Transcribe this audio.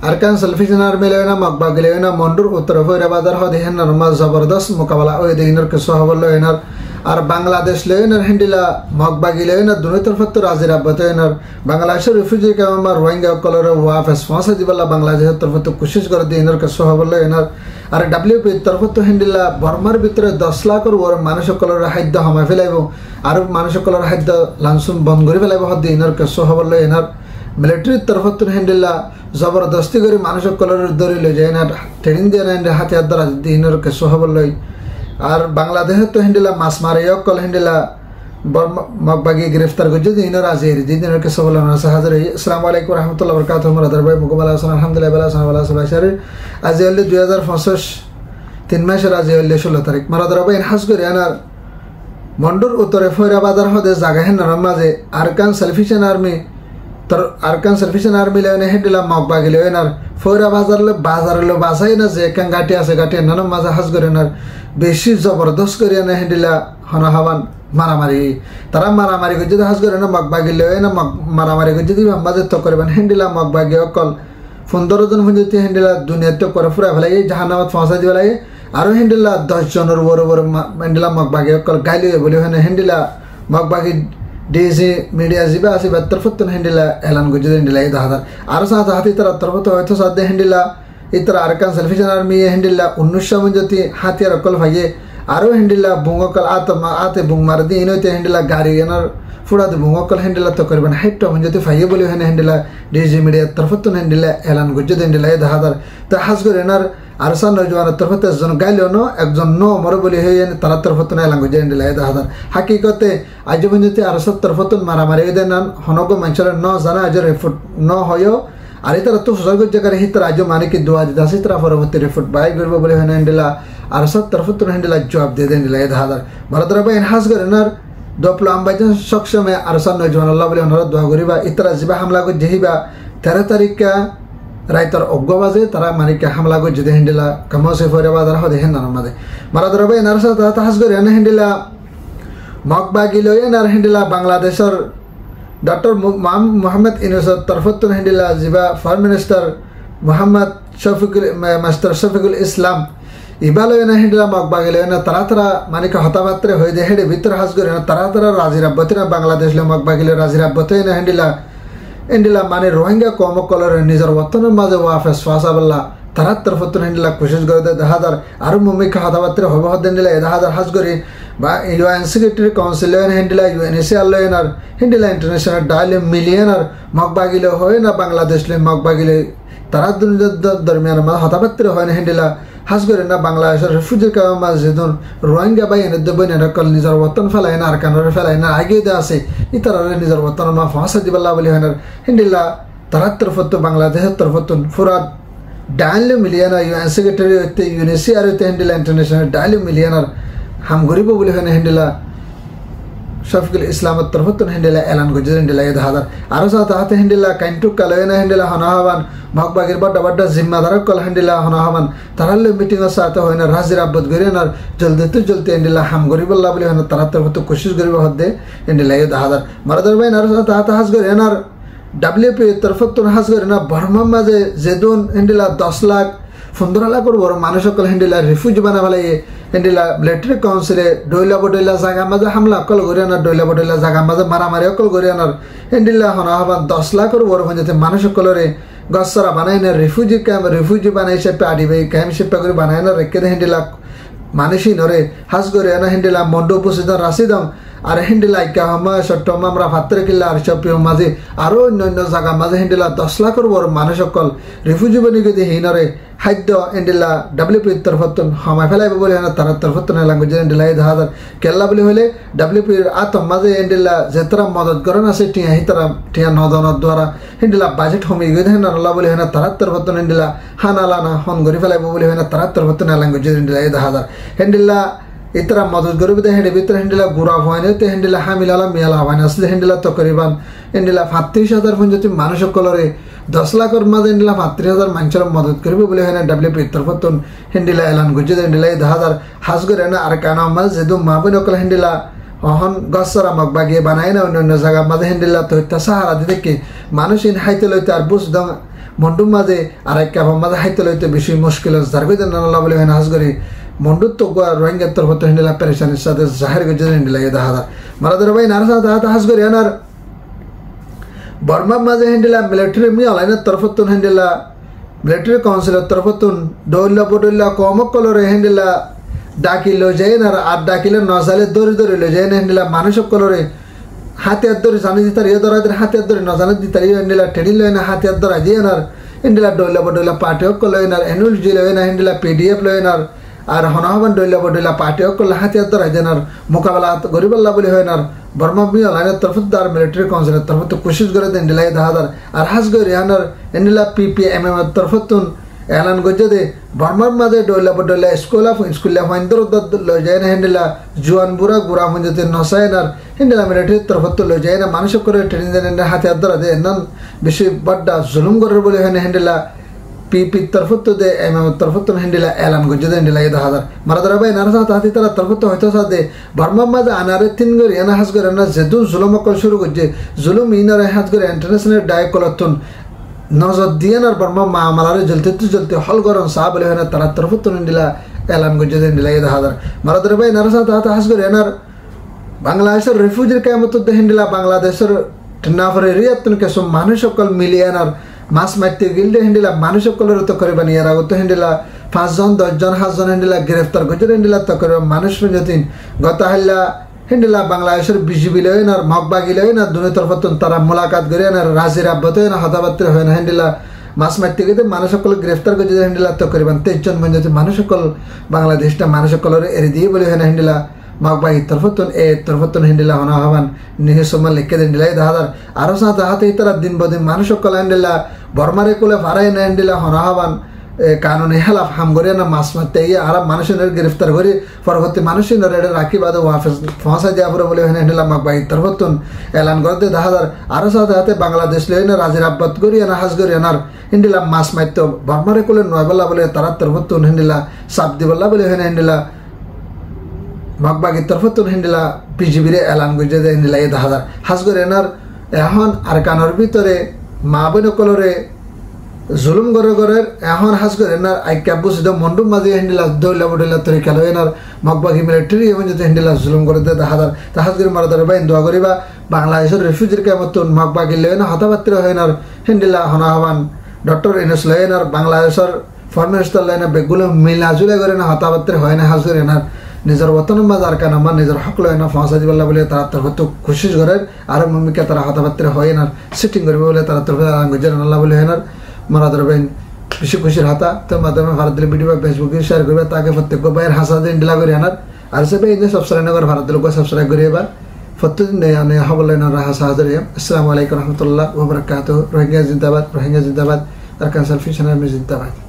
Arkan সালফিশন army লয়না মকবা গিলেনা মন্ডুর উত্তর ফয়রা বাজার হদে হেনার মা জবরদস্ত মোকাবেলা ওই দিনের কে সহবল লয়নার আর বাংলাদেশ লয়নার হেন্ডিলা মকবা গিলেনা দুই তরফত রাজির আব্বত লয়নার বাংলাদেশের রিফিউজি কামা রোহিঙ্গা কলর ওয়াফেস ফাঁসা দিবাল্লা বাংলাদেশের তরফত কোশিশ করে দিনের কে সহবল লয়নার আর ডব্লিউপি তরফত হেন্ডিলা বর্মার ভিতরে 10 লাখের ওর মানুষ কলর খাদ্য হামাই ফেলাইব আর মানুষ কলর খাদ্য লাঞ্চন বন্ধ করে ফেলাইব হদে দিনের কে সহবল লয়নার মিলিটারির তরফত হেন্ডিলা জবরদস্তি করে মানুষ কলরের দড়ি লই যায় না ট্রেনিং দিয়ে না হাতিয়ার দ্বারা দিনের কে সহবল লই আর বাংলাদেশের তো হেন্ডিলা মাছ মারে কল হেন্ডিলা মকবাগি গ্রেফতার করছে দিনের আজ দিনের কে সহবল হাজার আসসালামু আলাইকুম রহমতুল্লাহ বরকাতুহু মাদার ভাই মুকবাল হাসান আলহামদুলিল্লাহ বালা সানা বালা সবাই আজ হলে 2025 3 মাসের আজ হলে 16 তারিখ মাদার ভাই হাস করে আনার মন্ডুর উত্তরে ফয়রা বাজার হদে জায়গা হেনার মাঝে আরকান সালফিশন আর্মি तर आरकान सालफिशन आर्मी लेने हेडिला मकबा गेले वेनार फौरा बाजारलो बासाई ना जे कां गाटी आसे गाटी नन माजा हास गरेनार बेशी जबरदस्त करे ना हेडिला हना हवान मारामारी तारा मारामारी को जदि हास गरेना मकबा गेले वेना मारामारी को जदि माजे तो करबन हेडिला मकबा गे अकल 15 जन हुंजति हेडिला दुनिया तो कर पुरा भलाई जहानाबाद फांसा दिबलाई आरो हेडिला 10 जनर वर हेडिला मकबा गे अकल गाइले बोले हने हेडिला मकबा गे ডিজি মিডিয়া জিবা আসি তরফতন হেন্ডিলা এলান গজে হেন্ডিলা এই দাহাদার আর সাথে হাতি তারা তরফত হয়তো সাথে হেন্ডিলা ইতরা আরকান সালফিশন আর্মি হেন্ডিলা 1900 মঞ্জতি হাতিয়ার অকল ভাইয়ে আরো হেন্ডিলা বুঙ্গকল আতে বুং মারদি ইনতে হেন্ডিলা গাড়ি এনার ফুড়া দে বুঙ্গকল হেন্ডিলা তো করবেন হাইটো মঞ্জতি ভাইয়ে বলি হেনে হেন্ডিলা ডিজি মিডিয়া তরফতন হেন্ডিলা এলান গজে হেন্ডিলা এই দাহাদার তো হাস করে এনার আরসান নজওয়ান তরফত একজন গাইলো ন একজন ন মর বলি হয়ে তারা তরফতন এলান গজে হেন্ডিলা এই দাহাদার হাকিকতে আজ পর্যন্ত আরসার তরফতন মারামারি দেন হনগ মানুষের ন জানা আজ রিপোর্ট ন হয় আর তারা তো সজাগ জায়গায় হি তারা আজ মানে কি দোয়া দিতে আসে তারা পরবর্তী রিপোর্ট বাই করবো বলে হেন হেন্ডিলা আরসার তরফতন হেন্ডিলা জবাব দিয়ে দেন হেন্ডিলা এই দাহাদার ভারতের ভাই এনহাস করে এনার দপলো আমবাইজন সক্ষমে আরসান নজওয়ান আল্লাহ বলে ওনারা দোয়া করিবা ইতারা জিবা হামলা করে যেহিবা 13 তারিখা রাইতার অজ্ঞবাজে তারা মানিকে হামলা করে যদি হেন্ডিলা কামসে ফরে বাজার হদে হেন নামাদে মারাদর ভাই নারসা তাহাস করে এনে হেন্ডিলা মকবা গিলো এনার হেন্ডিলা বাংলাদেশের ডক্টর মোহাম্মদ ইউনূসের তরফতুন হেন্ডিলা জিবা ফরেন মিনিস্টার মোহাম্মদ মাস্টার শফিকুল ইসলাম ইবালো এনে হেন্ডিলা মকবা গিলো এনে তারা মানিকে হতাবাত্রে হয়ে দে হেডে ভিতর হাস করে তারা রাজির আব্বতে না বাংলাদেশ মকবা গিলো রাজির আব্বতে এনে হেন্ডিলা মানে রোহিঙ্গা কম কলরে নিজের বর্তনের মাঝে ওয়াফেস ফাসাবাল্লা তারা তরফতুন হেন্ডিলা কোশিশ করে দেয় দেহাদার আরো মুমিকা হতাবাত্রে হবে হেন্ডিলা দেহাদার হাস করে বা ইউএন সেক্রেটারি কাউন্সিল হেন্ডিলা ইউএনএসিআর লয়নার হেন্ডিলা ইন্টারন্যাশনাল ডায়ালে মিলিয়নার মকবা গিলে হয় না বাংলাদেশ মকবা গিলে তারা দরমিয়ান হতাবাত্রে হয় না হেন্ডিলা হাস করে না বাংলাদেশের রিফিউজি কামা যেদিন রোহিঙ্গা বাই এনে দেবেন এরকল নিজের বর্তন ফেলাই না আর কানোরে ফেলাই না আগে দিয়ে আছে ইতারা নিজের বর্তন মা ফাঁসা দিবাল্লা বলি হয় না হেন্ডিলা তারা তরফত বাংলাদেশের তরফতুন ফুরাদ ডায়ালে মিলিয়নার ইউএন সেক্রেটারি হইতে ইউএনএসিআর হইতে হেন্ডিলা ইন্টারন্যাশনাল ডায়ালে মিলিয়নার হাম গরিব বলি হয় হেন্ডিলা শফিকুল ইসলামের তরফতুন হেন্ডিলা এলান গজে হেন্ডিলা এই দাহাদার আরো সাথে হেন্ডিলা কাইন্টুক কালয়না হেন্ডিলা হনাহাবান মকবাগির বড় জিম্মাদার কল হেন্ডিলা হনাহাবান তারালে মিটিং সাথে হয় না রাজির আব্বত গরিনার জলদি হেন্ডিলা হাম গরিবল্লাহ বলি হয় না তারা তরফত কোশিশ গরিব হদে হেন্ডিলা এই দাহাদার মারাদার ভাই আরো সাথে হাস গরি এনার ডাব্লিউপি তরফতুন হাস গরি না বর্মার মাঝে যেদুন হেন্ডিলা 10 লাখ 15 লাখের বড় মানুষ সকল হেন্ডিলা রিফিউজি বানা ফেলাই হেন্ডিলা মিলিটারি কাউন্সিলে ডইলা বডইলা জায়গা মাঝে হামলা অকল করে আনার ডইলা বডইলা জায়গা মাঝে মারামারি অকল করে আনার হেন্ডিলা হনাহাবান 10 লাখের বড় হয়ে মানুষ সকলের গছরা বানাই না রিফিউজি বানাই সেপে আডিবে ক্যাম্প সেপে করে বানাই না রেখে দে হেন্ডিলা মানুষই নরে হাস করে না হেন্ডিলা মন্ড উপস্থিত রাশিদম আর হেন্ডিলা ইকা হমা সট্টম আমরা ভাত্রে কিল্লা আর সপিও মাঝে আরো অন্য জায়গা মাঝে হেন্ডিলা 10 লাখের বড় মানুষ সকল রিফিউজি বনি গেছে হিনরে খাদ্য হেন্ডিলা ডাব্লিউপি তরফতুন হামাই ফেলাইব বলে না তারা তরফতুন ল্যাঙ্গুয়েজ হেন্ডিলা এই দাহাদার কেল্লা বলি হলে ডাব্লিউপি আতম মাঝে হেন্ডিলা যেতরা মদত করেন আছে টিয়া হিতরা টিয়া নদনের দ্বারা হেন্ডিলা বাজেট হমি গেছে না আল্লাহ বলি হয় না তারা তরফতুন হেন্ডিলা হানালানা হন গরি ফেলাইব বলি হয় না তারা তরফতুন ল্যাঙ্গুয়েজ হেন্ডিলা এই দাহাদার হেন্ডিলা ইতরা মদত গরিব দে হেডে ভিতরে হেন্ডিলা গুড়া হয়নি তে হেন্ডিলা হামিলালা মিয়ালা হয়নি আসলে হেন্ডিলা তকরিবান হেন্ডিলা 35,000 পঞ্জতি মানুষ সকলরে 10 লাখের মাঝে হেন্ডিলা 35,000 মানুষের মদত করবে বলে হয় না ডাব্লিউপি তরফতুন হেন্ডিলা এলান গজে হেন্ডিলা 10,000 হাস করে না আর কানা মাঝ যেদু মাবন অকল হেন্ডিলা অহন গছরা মকবাগিয়ে বানায় না অন্য জায়গা মাঝে হেন্ডিলা তো সাহারা দিতে কি মানুষ ইন হাইতে লইতে আর বুঝ দং মন্ডুর মাঝে আর এক কাপ মাঝে হাইতে লইতে বেশি মুশকিল যার কইতে নানাল্লাহ বলে হয় হাজ করি মন্ডুর তো রোহিঙ্গার তরফ তো হিন্দিলা পেরেশানির সাথে জাহের গজে হিন্দিলা এই দেখা মারাদের ভাই নারা সাথে হাজ করি আনার বর্মার মাঝে হিন্দিলা মিলিটারি মি আলাইনের তরফ তো হিন্দিলা মিলিটারি কাউন্সিলের তরফ তো দৌল্লা বডুল্লা কমক কলরে হিন্দিলা ডাকি লো যায় না আর ডাকিলে নজালে দড়ি লো যায় না হিন্দিলা মানুষ কলরে হাতিয়ার ধরে জানি দিতার ইয়ে ধরা হাতিয়ার ধরে নজানে দিতার ইয়ে হিন্দিলা টেনি লয় না হাতিয়ার ধরা দিয়ে না হিন্দিলা ডইলা বডুল্লা পার্টি হক লয় না এনুল জি লয় না হিন্দিলা পিডিএফ লয় না আর হনহবান ডইলা বডুল্লা পার্টি হক হাতিয়ার ধরা দেন আর মোকাবেলা গরিবাল্লা বলে হয় না বর্মা মি আলাইনের তরফ আর মিলিটারি কাউন্সিলের তরফ তো কোশিশ করে দেন দিলাই দাহাদার আর হাজ গরি আনার হিন্দিলা পিপিএমএম এর তরফ এলান গজে দে বর্মার মাঝে ডইলা বডইলা স্কুলে ফাইন্দর লই যায় না হিন্দিলা জুয়ান বুড়া গুড়া মঞ্জতে নসায়নার হিন্দিলা মিলিটারি তরফ লই যায় না মানুষ করে ট্রেনিং দেন হাতে ধরা দে নন বেশি বড্ডা জুলুম করে বলে হয় না হিন্দিলা পিপি তরফ দে এমএম তরফ হিন্দিলা এলান গজে দে হিন্দিলা 10,000 মারাদারা ভাই নারা তাতি তারা তরফ হয়তো সাথে বর্মার মাঝে আনারে তিন গরি এনা হাজ করে না যেদু জুলুম কল শুরু করছে জুলুম ইনারে হাজ করে ইন্টারন্যাশনাল ডায় কলতুন নজর দিয়ে না বর্মা মা মালারে জ্বলতে হল গরম সাহ বলে হয় না তারা তরফ দিলা এলান গজে দিলা 10,000 মারাদের ভাই নারা সাথে হাস করে এনার বাংলাদেশের রিফিউজির কেমত হিন্দিলা বাংলাদেশের নাফরে রিয়াতুন কেসো মানুষ সকল মিলিয়ে এনার মাছ মারতে গিললে হিন্দিলা মানুষ সকলের তো করে বানিয়ে এর আগত হিন্দিলা 5 জন 10 জন 7 জন হিন্দিলা গ্রেফতার গজে হিন্দিলা তো করে মানুষ যতীন গত হাল্লা হিন্দিলা বাংলাদেশের বিজিবি লয় না মগবাগি লয় না দুই তরফতন তারা মোলাকাত করে না রাজির আব্বত হয় না হতাবাত্র হয় না হিন্দিলা মাছ মারতে গেলে মানুষ সকল গ্রেফতার করে হিন্দিলা তো করিবেন 23 জন মঞ্জতি মানুষ সকল বাংলাদেশটা মানুষ সকলের এড়ে দিয়ে বলে হয় না হিন্দিলা মগবাগি তরফতন তরফতন হিন্দিলা হনা হবান নিহে সময় লিখে হিন্দিলা 10,000 আরো সাথে হাতে তারা দিন বদিন মানুষ সকল হিন্দিলা বর্মারে কোলে ফারাই না হিন্দিলা হনা হবান কানুনি হেলাফ হাম করে না মাছ মারতে গিয়ে আর মানুষের গ্রেফতার করে পরবর্তী মানুষের রাখি বাদে ওয়াফেস ফসা দেওয়া পরে বলে হিন্দিলা মগবাগি তরফতন এলান করতে 10,000 আরো সাথে হাতে বাংলাদেশ লই না রাজির আব্বাত করি না হাজ করি আনার হিন্দিলা মাছ মারতে বর্মারে কোলে নয়বেলা বলে তারা তরফতন হিন্দিলা সাপ দিবল্লা বলে হিন্দিলা মগবাগি তরফতন হিন্দিলা পিজিবিরে এলান গজে দেয় হিন্দিলা 10,000 হাজ করে এনার এখন আর কানোর ভিতরে মা বোন কলরে জুলুম করে এখন হাজ করে না আইকা বুঝিদ মন্ডুম মাঝে হিন্দিলা দৌলা বডইলা তরিকা লয় এনার মগবাগি মিলিটারি এবং যদি হিন্দিলা জুলুম করে দেয় 10,000 তা হাজ করে মারাদার বাইন দোয়া করিবা বাংলাদেশের রিফিউজির কেমতন মগবাগি লয় না হতাবাত্র হয় না হিন্দিলা হনা হবান ডক্টর ইনুস লয় না বাংলাদেশের ফরেন মিনিস্টার লয় না বেগুলো মিলাজুলে করে না হতাবাত্র হয় না হাজ করে এনার নিজের বতনের মাঝে আর কান আমার নিজের হক লয় না ফসা দিবল্লা বলে তারা তরফ তো কোশিশ করে আর ভূমিকা তারা হতাবাত্র হয় না সিটিং করবে বলে তারা তরফ গুজর আল্লাহ বলে হয় না মারাদার বাইন বেশি খুশির হাতা তোর মাধ্যমে ভারত ভিডিও বা ফেসবুকে শেয়ার করবে তাকে প্রত্যেক ভাইয়ের হাসা দিন ডিলা করে আনার আর সে ভাই সাবস্ক্রাইব করে ভারত লোক সাবস্ক্রাইব করে এবার প্রত্যেকদিন হবলেন হাসা হাজার আসসালামু আলাইকুম রহমতুল্লাহ ওয়া বারাকাতুহু রোহিঙ্গা জিন্দাবাদ আরকান সেলফি চ্যানেল জিন্দাবাদ